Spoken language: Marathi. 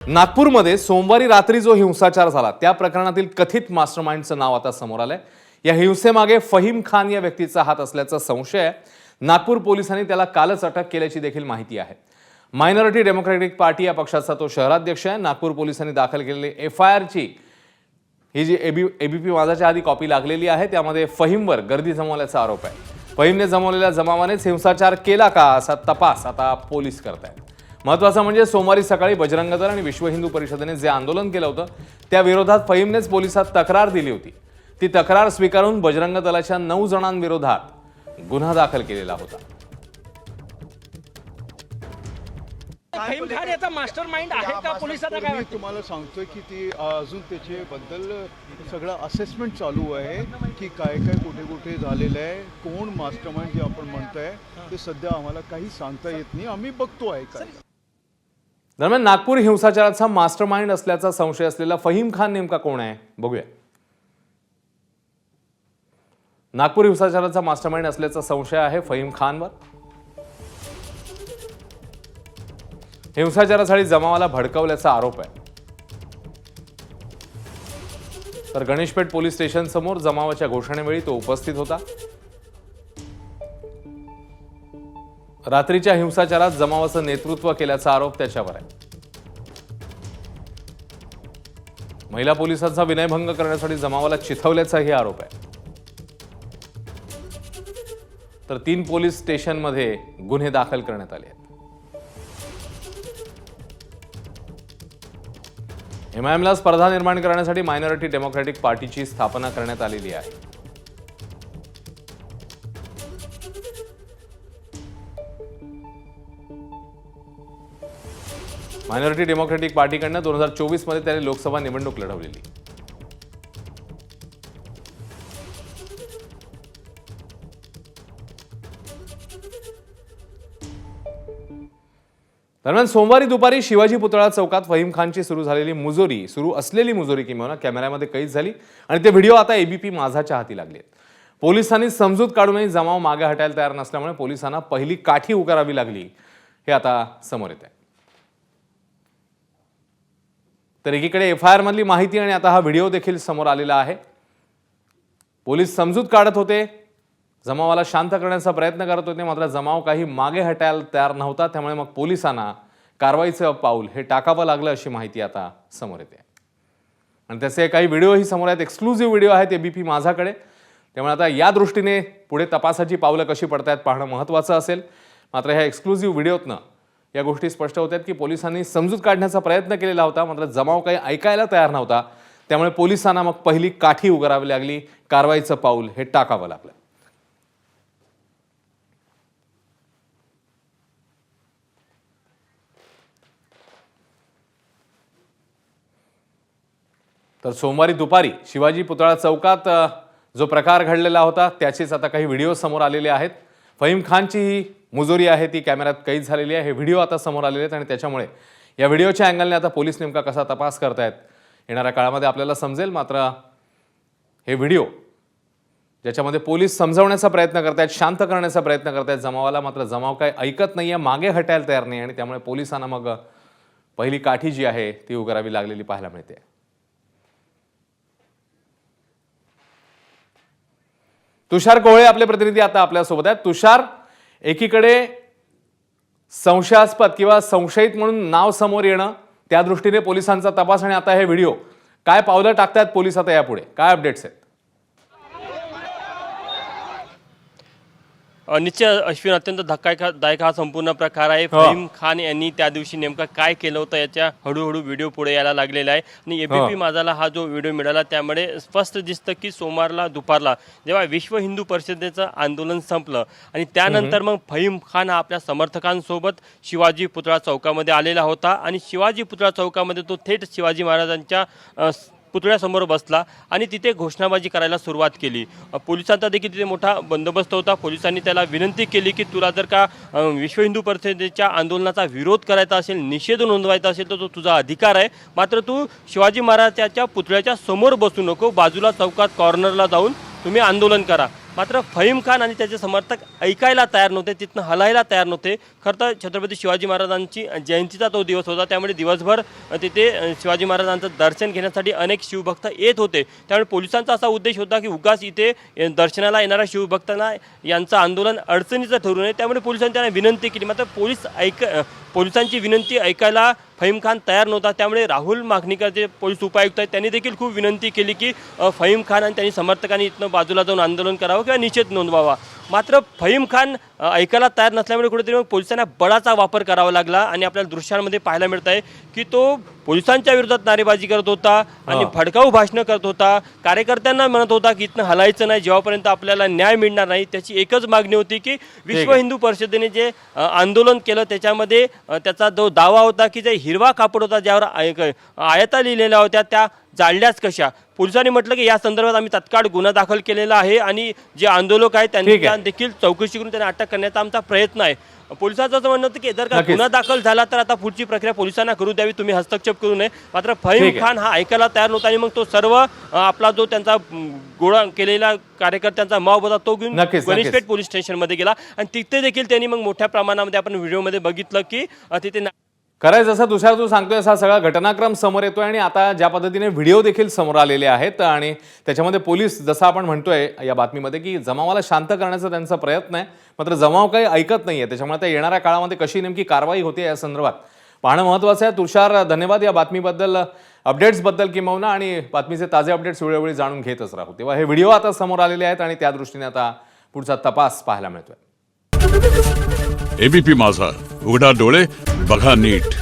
नागपूरमध्ये सोमवारी रात्री जो हिंसाचार झाला त्या प्रकरणातील कथित मास्टरमाइंडचं नाव आता समोर आलंय। या हिंसेमागे फहीम खान या व्यक्तीचा हात असल्याचा संशय आहे। नागपूर पोलिसांनी त्याला कालच अटक केल्याची देखील माहिती आहे। मायनॉरिटी डेमोक्रॅटिक पार्टी या पक्षाचा तो शहराध्यक्ष आहे। नागपूर पोलिसांनी दाखल केलेली एफआयआर ची ही जी एबीपी माझाच्या आधी कॉपी लागलेली आहे त्यामध्ये फहीमवर गर्दी जमवल्याचा आरोप आहे। फहीमने जमवलेल्या जमावानेच हिंसाचार केला का असा तपास आता पोलीस करतायत। महत्त्वाचं म्हणजे सोमवारी सकाळी बजरंग दल आणि विश्व हिंदू परिषदेने जे आंदोलन केलं होतं त्या विरोधात फहीमनेच पोलिसात तक्रार दिली होती। ती तक्रार स्वीकारून बजरंग दलाच्या 9 जणांविरोधात गुन्हा दाखल केलेला होता। फहीम खान याचा मास्टरमाइंड आहे का पोलिसांना काय वाटतं? तुम्हाला सांगतोय की ती अजून त्याचे बद्दल सगळं असेसमेंट चालू आहे की काय काय कुठे कुठे झालेलं आहे, कोण मास्टरमाइंड जे आपण म्हणताय ते सध्या आम्हाला काही सांगता येत नाही, आम्ही बघतो आहे काय। दरम्यान नागपूर हिंसाचाराचा मास्टरमाइंड असल्याचा संशय असलेला फहीम खान नेमका कोण आहे बघूया। नागपूर हिंसाचाराचा मास्टरमाइंड असल्याचा संशय आहे फहीम खानवर। हिंसाचारासाठी जमावाला भडकवल्याचा आरोप आहे। तर गणेशपेठ पोलीस स्टेशन समोर जमावाच्या घोषणेवेळी तो उपस्थित होता। रात्रीच्या हिंसाचारात जमावाचं नेतृत्व केल्याचा आरोप त्याच्यावर आहे। महिला पोलिसांचा विनयभंग करण्यासाठी जमावाला चिथवल्याचाही आरोप आहे। तर 3 पोलीस स्टेशनमध्ये गुन्हे दाखल करण्यात आले आहेत। एमआयएमला स्पर्धा निर्माण करण्यासाठी मायनॉरिटी डेमोक्रॅटिक पार्टीची स्थापना करण्यात आलेली आहे। मायनॉरिटी डेमोक्रॅटिक पार्टीकडनं 2024 मध्ये त्याने लोकसभा निवडणूक लढवलेली। दरम्यान सोमवारी दुपारी शिवाजी पुतळा चौकात फहीम खानची सुरू असलेली मुजोरी किंवा कॅमेऱ्यामध्ये कैद झाली आणि ते व्हिडिओ आता एबीपी माझाच्या हाती लागले। पोलिसांनी समजूत काढूनही जमाव मागे हटायला तयार नसल्यामुळे पोलिसांना पहिली काठी उगारावी लागली हे आता समोर येत आहे। तर एकीकडे एफआयआर मधली माहिती आणि आता हा व्हिडिओ देखील समोर आलेला आहे। पोलीस समजूत काढत होते, जमावाला शांत करण्याचा प्रयत्न करत होते, मात्र जमाव काही मागे हटायला तयार नव्हता। त्यामुळे मग पोलिसांना कारवाईचं पाऊल हे टाकावं लागलं अशी माहिती आता समोर येते आणि त्याचे काही व्हिडिओही समोर आहेत। एक्सक्लुझिव्ह व्हिडिओ आहेत एबीपी माझाकडे। त्यामुळे आता या दृष्टीने पुढे तपासाची पावलं कशी पडतायत पाहणं महत्त्वाचं असेल। मात्र ह्या एक्सक्लुझिव्ह व्हिडिओतनं या गोष्टी स्पष्ट होतात की पोलिसांनी समजूत काढण्याचा प्रयत्न केलेला होता, मात्र जमाव काही ऐकायला तयार नव्हता। त्यामुळे पोलिसांना मग पहिली काठी उगारावी लागली, कारवाईचं पाऊल हे टाकावं लागलं। तर सोमवारी दुपारी शिवाजी पुतळा चौकात जो प्रकार घडलेला होता त्याचेच आता काही व्हिडिओ समोर आलेले आहेत। फहीम खानची ही मुजोरी आहे ती कॅमेऱ्यात कैद झालेली आहे। हे व्हिडिओ आता समोर आलेले आहेत आणि त्याच्यामुळे या व्हिडिओच्या अँगलने आता पोलीस नेमका कसा तपास करतायत येणाऱ्या काळामध्ये आपल्याला समजेल। मात्र हे व्हिडिओ ज्याच्यामध्ये पोलीस समजावण्याचा प्रयत्न करतायत, शांत करण्याचा प्रयत्न करतायत जमावाला, मात्र जमाव काय ऐकत नाहीये, मागे हटायला तयार नाही आणि त्यामुळे पोलिसांना मग पहिली काठी जी आहे ती उगारावी लागलेली पाहायला मिळते। तुषार कोहळे आपले प्रतिनिधी आता आपल्या सोबत आहेत। तुषार, एकीकडे संशयास्पद किंवा संशयित म्हणून नाव समोर येणं, त्या दृष्टीने पोलिसांचा तपास आणि आता हे व्हिडिओ, काय पावलं टाकतायत पोलीस आता यापुढे, काय अपडेट्स आहेत? निश्चित अश्विन, अत्यंत धक्कादायक हा संपूर्ण प्रकार आहे। फहीम खान यांनी त्या दिवशी नेमकं काय केलं होतं याच्या हळूहळू व्हिडिओ पुढे यायला लागलेला आहे आणि एबीपी माझाला हा जो व्हिडिओ मिळाला त्यामुळे स्पष्ट दिसतं की सोमवारला दुपारला जेव्हा विश्व हिंदू परिषदेचं आंदोलन संपलं आणि त्यानंतर मग फहीम खान आपल्या समर्थकांसोबत शिवाजी पुतळा चौकामध्ये आलेला होता आणि शिवाजी पुतळा चौकामध्ये तो थेट शिवाजी महाराजांच्या पुतळ्यासमोर बसला आणि तिथे घोषणाबाजी करायला सुरुवात केली। पोलिसांचा देखील तिथे मोठा बंदोबस्त होता। पोलिसांनी त्याला विनंती केली की तुला जर का विश्व हिंदू परिषदेच्या आंदोलनाचा विरोध करायचा असेल, निषेध नोंदवायचा असेल तर तो तुझा अधिकार आहे, मात्र तू शिवाजी महाराजांच्या पुतळ्याच्या समोर बसू नको, बाजूला चौकात कॉर्नरला जाऊन तुम्ही आंदोलन करा। मात्र फहीम खान आणि त्याचे समर्थक ऐकायला तयार नव्हते, तिथनं हलायला तयार नव्हते. खरं तर छत्रपती शिवाजी महाराजांची जयंतीचा तो दिवस होता, त्यामुळे दिवसभर तिथे शिवाजी महाराजांचं दर्शन घेण्यासाठी अनेक शिवभक्त येत होते. त्यामुळे पोलिसांचा असा उद्देश होता की उगाच इथे दर्शनाला येणाऱ्या शिवभक्तांना यांचं आंदोलन अडचणीचं ठरू नये, त्यामुळे पोलिसांनी त्यांना विनंती केली. मात्र पोलिसांची विनंती ऐकायला फहीम खान तयार नव्हता. त्यामुळे राहुल मागणीकर जे पोलीस उपायुक्त आहेत त्यांनी देखील खूप विनंती केली की फहीम खान आणि त्यांनी समर्थकांनी इथनं बाजूला जाऊन आंदोलन करावं किंवा निषेध नोंदवावा. मात्र फहीम खान ऐकायला तयार नसल्यामुळे कुठेतरी मग पोलिसांना बळाचा वापर करावा लागला आणि आपल्याला दृश्यांमध्ये पाहायला मिळत आहे की तो पोलिसांच्या विरोधात नारेबाजी करत होता आणि भडकाऊ भाषणं करत होता. कार्यकर्त्यांना म्हणत होता की इथनं हलायचं नाही जेव्हापर्यंत आपल्याला न्याय मिळणार नाही. त्याची एकच मागणी होती की विश्व हिंदू परिषदेने जे आंदोलन केलं त्याच्यामध्ये त्याचा जो दावा होता की जे हिरवा कापड होता ज्यावर आयता लिहिलेल्या होत्या त्या जाळल्याच कशा. पोलिसांनी म्हटलं की या संदर्भात आम्ही तत्काळ गुन्हा दाखल केलेला आहे आणि जे आंदोलक आहेत त्यांना देखील चौकशी करून त्यांना अटक करण्याचा आमचा प्रयत्न आहे. पोलिसांचं असं म्हणणं होतं की जर का गुन्हा दाखल झाला तर आता पुढची प्रक्रिया पोलिसांना करू द्यावी, तुम्ही हस्तक्षेप करू नये. मात्र फहीम खान हा ऐकायला तयार नव्हता आणि मग तो सर्व आपला जो त्यांचा गोळा केलेला कार्यकर्त्यांचा मॉब होता तो घेऊन गणेशपेठ पोलीस स्टेशनमध्ये गेला आणि तिथे देखील त्यांनी मग मोठ्या प्रमाणामध्ये आपण व्हिडिओमध्ये बघितलं की तिथे खरंय जसं तुषार तू सांगतोय असा सगळा घटनाक्रम समोर येतोय आणि आता ज्या पद्धतीने व्हिडिओ देखील समोर आलेले आहेत आणि त्याच्यामध्ये पोलीस जसं आपण म्हणतोय या बातमीमध्ये की जमावाला शांत करण्याचा त्यांचा प्रयत्न आहे, मात्र जमाव काही ऐकत नाहीये. त्याच्यामुळे आता येणाऱ्या काळामध्ये कशी नेमकी कारवाई होते या संदर्भात पाहणं महत्त्वाचं आहे. तुषार धन्यवाद या बातमीबद्दल, अपडेट्सबद्दल किंवा आणि बातमीचे ताजे अपडेट्स वेळोवेळी जाणून घेतच राहू. तेव्हा हे व्हिडिओ आता समोर आलेले आहेत आणि त्या दृष्टीने आता पुढचा तपास पाहायला मिळतोय. एबीपी माझा, उघडा डोळे बघा नीट.